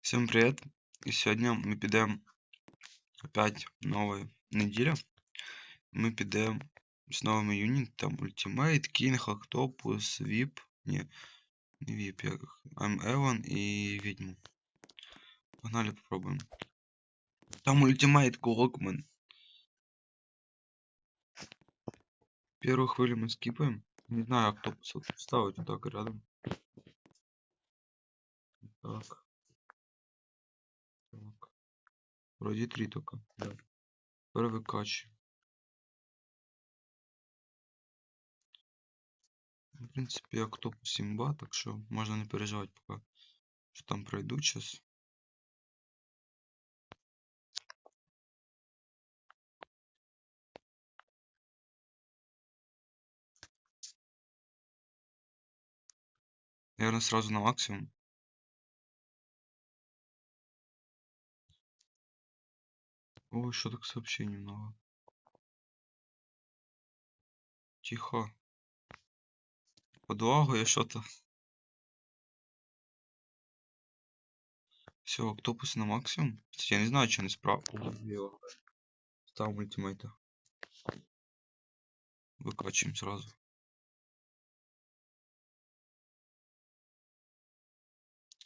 Всем привет! И сегодня мы підемо опять новая неделя. Мы підемо з новими юнітами Ultimate, King, Octopus, VIP. Не VIP, як I'm Evan и Ведьму. Погнали попробуем. Там Ultimate Clockman. Первую хвилю мы скипаем. Не знаю, Octopus вот ставить вот так рядом. Так. Вроде 3 только. Да. Первый кач. В принципе, Octopus имба, так что можно не переживать пока, что там пройду сейчас. Наверное, сразу на максимум. Ой, что так сообщений много. Тихо. Подлагує что-то. Все, Octopus на максимум. Кстати, я не знаю, что не справа. Ставим ультимейта. Выкачиваем сразу.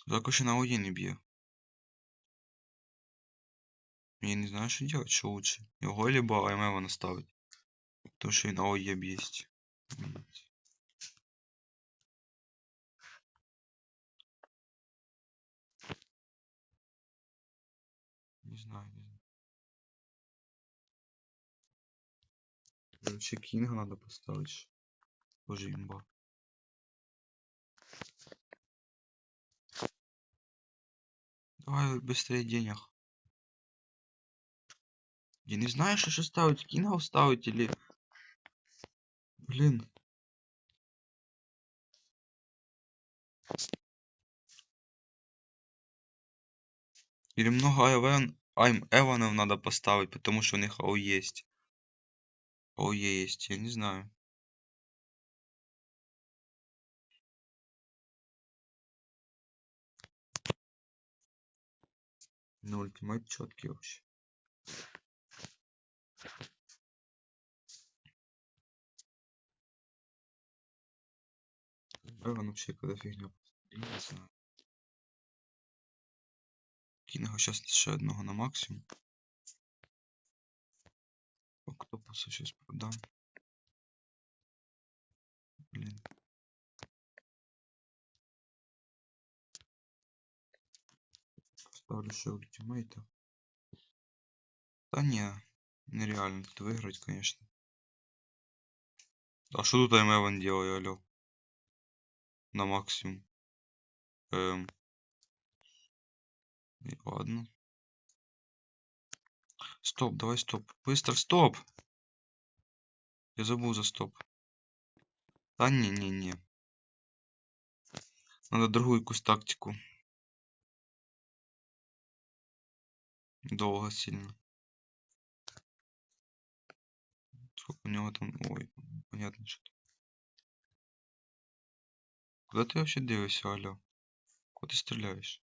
Так ще на ОЕ не б'є. Я не знаю, что делать, что лучше. Его либо АМЭва наставить. Потому что и на ОЕ есть. Не знаю, не знаю. Вообще Кинга надо поставить. Тоже имба. Давай быстрее денег. Я не знаю, что ставить. Кинга ставить или... Блин. Или много Эванов надо поставить, потому что у них АО есть. АОЕ есть, я не знаю. Ну, ультимейт четкий вообще. Эван вообще когда фигня. Я не знаю. Кинга сейчас еще одного на максимум. Октопуса сейчас продам. Блин. Ставлю еще ультимейта. Да не, нереально тут выиграть, конечно. А что тут Эван делаю, алё? На максимум. Ладно. Стоп, давай стоп. Быстро, стоп! Я забыл за стоп. Да не. Надо другую какую тактику. Долго сильно. Сколько у него там... Ой, понятно что-то. Куда ты вообще дивишься, алё? Куда ты стреляешь?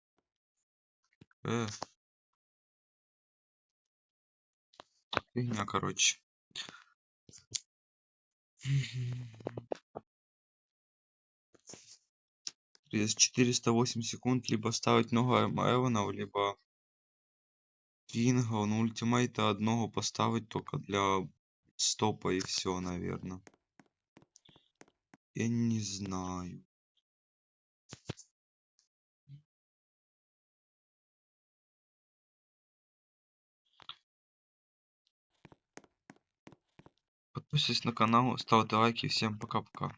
Фигня, короче. Есть 408 секунд, либо ставить много Эванов, либо Кинга, ну ультимейта одного поставить только для стопа и все, наверное. Я не знаю. Подписывайтесь на канал, ставьте лайки. Всем пока-пока.